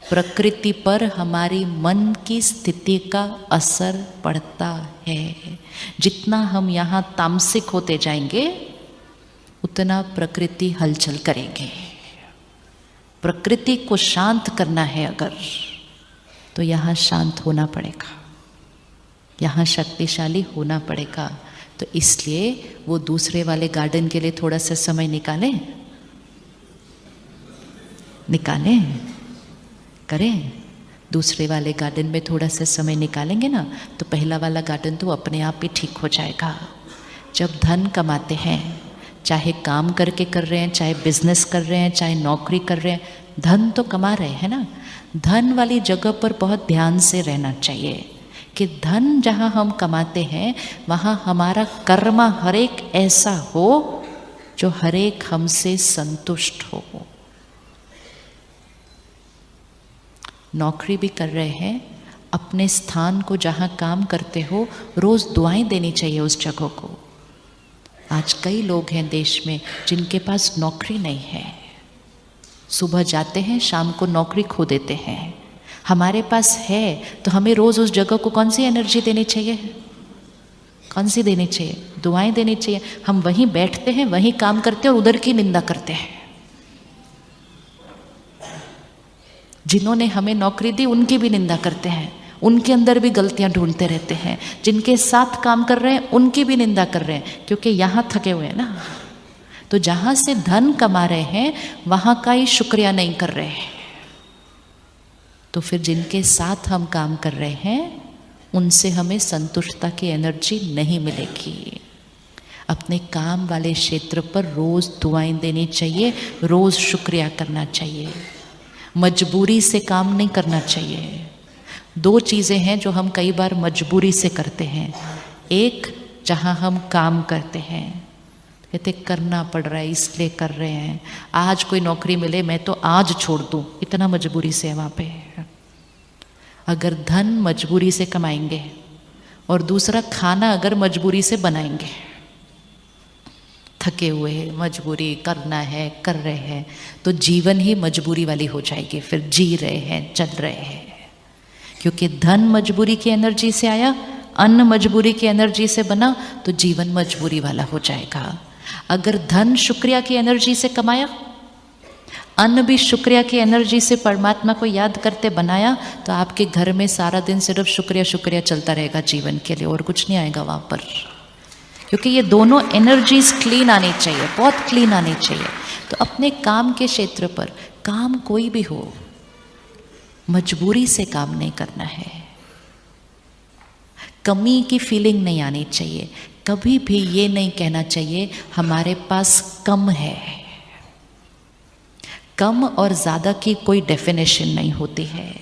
प्रकृति पर हमारी मन की स्थिति का असर पड़ता है। जितना हम यहाँ तामसिक होते जाएंगे उतना प्रकृति हलचल करेंगे। प्रकृति को शांत करना है अगर, तो यहाँ शांत होना पड़ेगा, यहाँ शक्तिशाली होना पड़ेगा। तो इसलिए वो दूसरे वाले गार्डन के लिए थोड़ा सा समय निकालें करें। दूसरे वाले गार्डन में थोड़ा सा समय निकालेंगे ना तो पहला वाला गार्डन तो अपने आप ही ठीक हो जाएगा। जब धन कमाते हैं, चाहे काम करके कर रहे हैं, चाहे बिजनेस कर रहे हैं, चाहे नौकरी कर रहे हैं, धन तो कमा रहे हैं ना। धन वाली जगह पर बहुत ध्यान से रहना चाहिए कि धन जहाँ हम कमाते हैं वहाँ हमारा कर्म हर एक ऐसा हो जो हर एक हमसे संतुष्ट हो। नौकरी भी कर रहे हैं, अपने स्थान को जहाँ काम करते हो रोज़ दुआएं देनी चाहिए उस जगह को। आज कई लोग हैं देश में जिनके पास नौकरी नहीं है, सुबह जाते हैं शाम को नौकरी खो देते हैं। हमारे पास है तो हमें रोज़ उस जगह को कौन सी एनर्जी देनी चाहिए, कौन सी देनी चाहिए? दुआएं देनी चाहिए। हम वहीं बैठते हैं, वहीं काम करते हैं और उधर की निंदा करते हैं। जिन्होंने हमें नौकरी दी उनकी भी निंदा करते हैं, उनके अंदर भी गलतियां ढूंढते रहते हैं। जिनके साथ काम कर रहे हैं उनकी भी निंदा कर रहे हैं, क्योंकि यहाँ थके हुए हैं ना। तो जहाँ से धन कमा रहे हैं वहाँ का ही शुक्रिया नहीं कर रहे हैं। तो फिर जिनके साथ हम काम कर रहे हैं उनसे हमें संतुष्टता की एनर्जी नहीं मिलेगी। अपने काम वाले क्षेत्र पर रोज़ दुआएं देनी चाहिए, रोज़ शुक्रिया करना चाहिए। मजबूरी से काम नहीं करना चाहिए। दो चीज़ें हैं जो हम कई बार मजबूरी से करते हैं। एक, जहाँ हम काम करते हैं, कहते करना पड़ रहा है इसलिए कर रहे हैं। आज कोई नौकरी मिले मैं तो आज छोड़ दूँ, इतना मजबूरी से है वहाँ पे। अगर धन मजबूरी से कमाएंगे और दूसरा खाना अगर मजबूरी से बनाएंगे, थके हुए मजबूरी करना है कर रहे हैं, तो जीवन ही मजबूरी वाली हो जाएगी। फिर जी रहे हैं, चल रहे हैं। क्योंकि धन मजबूरी की एनर्जी से आया, अन्न मजबूरी की एनर्जी से बना, तो जीवन मजबूरी वाला हो जाएगा। अगर धन शुक्रिया की एनर्जी से कमाया, अन्न भी शुक्रिया की एनर्जी से परमात्मा को याद करते बनाया, तो आपके घर में सारा दिन सिर्फ शुक्रिया शुक्रिया चलता रहेगा जीवन के लिए, और कुछ नहीं आएगा वहाँ पर। क्योंकि ये दोनों एनर्जीज क्लीन आनी चाहिए, बहुत क्लीन आनी चाहिए। तो अपने काम के क्षेत्र पर, काम कोई भी हो, मजबूरी से काम नहीं करना है। कमी की फीलिंग नहीं आनी चाहिए। कभी भी ये नहीं कहना चाहिए हमारे पास कम है। कम और ज़्यादा की कोई डेफिनेशन नहीं होती है।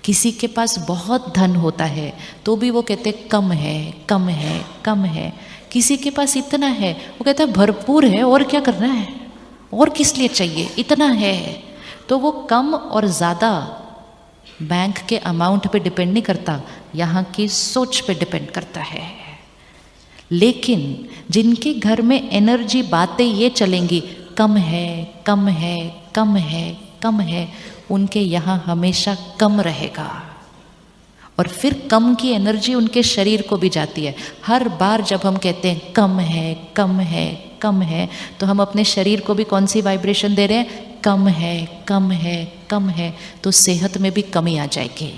किसी के पास बहुत धन होता है तो भी वो कहते कम है, कम है, कम है। किसी के पास इतना है, वो कहता है भरपूर है, और क्या करना है, और किस लिए चाहिए, इतना है। तो वो कम और ज़्यादा बैंक के अमाउंट पे डिपेंड नहीं करता, यहाँ की सोच पे डिपेंड करता है। लेकिन जिनके घर में एनर्जी बातें ये चलेंगी कम है, कम है, कम है, कम है, उनके यहाँ हमेशा कम रहेगा। और फिर कम की एनर्जी उनके शरीर को भी जाती है। हर बार जब हम कहते हैं कम है, कम है, कम है, तो हम अपने शरीर को भी कौन सी वाइब्रेशन दे रहे हैं? कम है, कम है, कम है। तो सेहत में भी कमी आ जाएगी।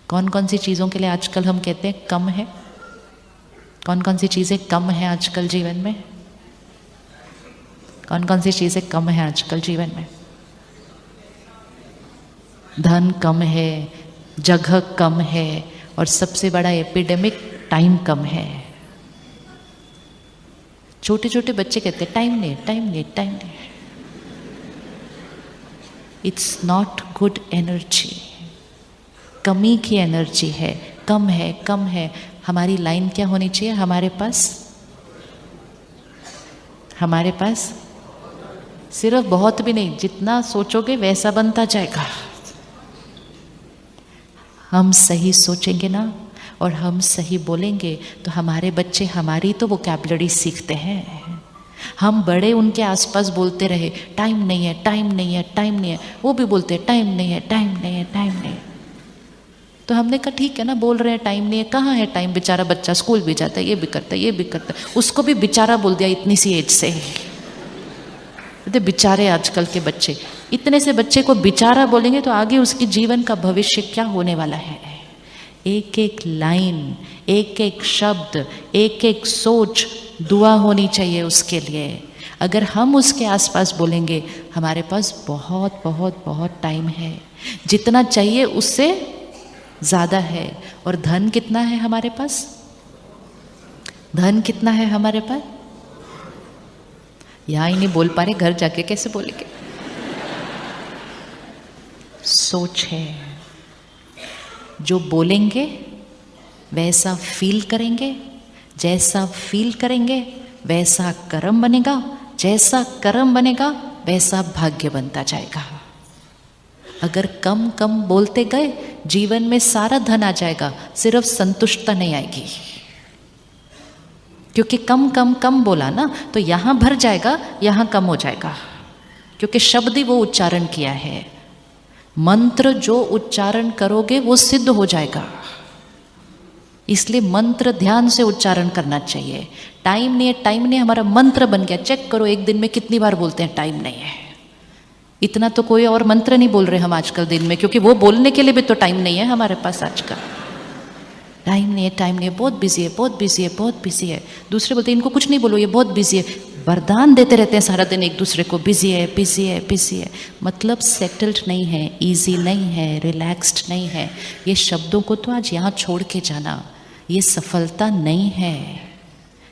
कौन कौन सी चीज़ों के लिए आजकल हम कहते हैं कम है? कौन कौन सी चीज़ें कम है आजकल जीवन में? कौन कौन सी चीज़ें कम है आजकल जीवन में? धन कम है, जगह कम है, और सबसे बड़ा एपिडेमिक टाइम कम है। छोटे छोटे बच्चे कहते हैं टाइम नहीं, टाइम नहीं, टाइम नहीं। It's not good energy. कमी की एनर्जी है, कम है, कम है। हमारी लाइन क्या होनी चाहिए? हमारे पास सिर्फ बहुत भी नहीं, जितना सोचोगे वैसा बनता जाएगा। हम सही सोचेंगे ना और हम सही बोलेंगे तो हमारे बच्चे हमारी तो वोकैबुलरी सीखते हैं। हम बड़े उनके आसपास बोलते रहे टाइम नहीं है, टाइम नहीं है, टाइम नहीं है, वो भी बोलते टाइम नहीं है, टाइम नहीं है, टाइम नहीं है। तो हमने कहा ठीक है ना, बोल रहे हैं टाइम नहीं है, कहाँ है टाइम, बेचारा बच्चा स्कूल भी जाता है, ये भी करता है, ये भी करता है, उसको भी बेचारा बोल दिया इतनी सी एज से। बेचारे आजकल के बच्चे, इतने से बच्चे को बेचारा बोलेंगे तो आगे उसके जीवन का भविष्य क्या होने वाला है। एक एक लाइन, एक एक शब्द, एक एक सोच दुआ होनी चाहिए उसके लिए। अगर हम उसके आसपास बोलेंगे, हमारे पास बहुत बहुत बहुत टाइम है, जितना चाहिए उससे ज़्यादा है। और धन कितना है हमारे पास? धन कितना है हमारे पास? यहाँ ही नहीं बोल पा रहे, घर जाके कैसे बोलेंगे? सोच है, जो बोलेंगे वैसा फील करेंगे, जैसा फील करेंगे वैसा कर्म बनेगा, जैसा कर्म बनेगा वैसा भाग्य बनता जाएगा। अगर कम कम बोलते गए, जीवन में सारा धन आ जाएगा, सिर्फ संतुष्टता नहीं आएगी। क्योंकि कम कम कम बोला ना, तो यहाँ भर जाएगा, यहाँ कम हो जाएगा, क्योंकि शब्द ही वो उच्चारण किया है। मंत्र जो उच्चारण करोगे वो सिद्ध हो जाएगा, इसलिए मंत्र ध्यान से उच्चारण करना चाहिए। टाइम नहीं है, टाइम नहीं है हमारा मंत्र बन गया। चेक करो एक दिन में कितनी बार बोलते हैं टाइम नहीं है। इतना तो कोई और मंत्र नहीं बोल रहे हम आजकल दिन में, क्योंकि वो बोलने के लिए भी तो टाइम नहीं है हमारे पास आजकल। टाइम नहीं है, टाइम नहीं है, बहुत बिजी है, बहुत बिजी है, बहुत बिजी है। दूसरे बोलते हैं इनको कुछ नहीं बोलो, ये बहुत बिजी है। वरदान देते रहते हैं सारा दिन एक दूसरे को, बिजी है, बिजी है, बिजी है। मतलब सेटल्ड नहीं है, इजी नहीं है, रिलैक्स्ड नहीं है। ये शब्दों को तो आज यहाँ छोड़ के जाना। ये सफलता नहीं है,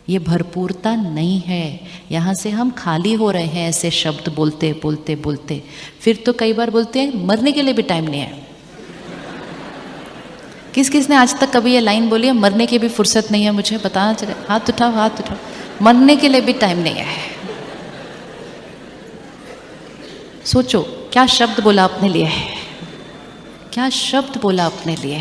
ये भरपूरता नहीं है। यहाँ से हम खाली हो रहे हैं ऐसे शब्द बोलते बोलते बोलते। फिर तो कई बार बोलते हैं मरने के लिए भी टाइम नहीं है। किस किस ने आज तक कभी ये लाइन बोली है, मरने की भी फुर्सत नहीं है मुझे? बताना चले, हाथ उठाओ, हाथ उठाओ। मरने के लिए भी टाइम नहीं है। सोचो क्या शब्द बोला अपने लिए, क्या शब्द बोला अपने लिए।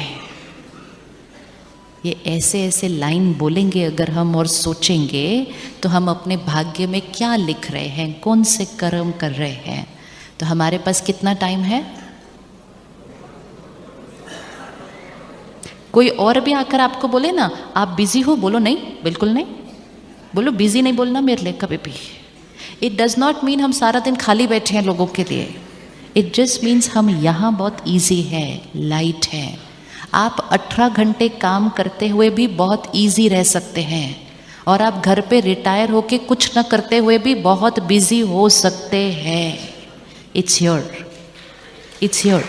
ये ऐसे ऐसे लाइन बोलेंगे अगर हम और सोचेंगे, तो हम अपने भाग्य में क्या लिख रहे हैं, कौन से कर्म कर रहे हैं। तो हमारे पास कितना टाइम है? कोई और भी आकर आपको बोले ना आप बिजी हो, बोलो नहीं, बिल्कुल नहीं। बोलो बिजी नहीं बोलना मेरे लिए कभी भी। इट डज नॉट मीन हम सारा दिन खाली बैठे हैं लोगों के लिए। इट जस्ट मीन्स हम यहाँ बहुत इजी है, लाइट है। आप 18 घंटे काम करते हुए भी बहुत इजी रह सकते हैं, और आप घर पे रिटायर होके कुछ न करते हुए भी बहुत बिजी हो सकते हैं। It's your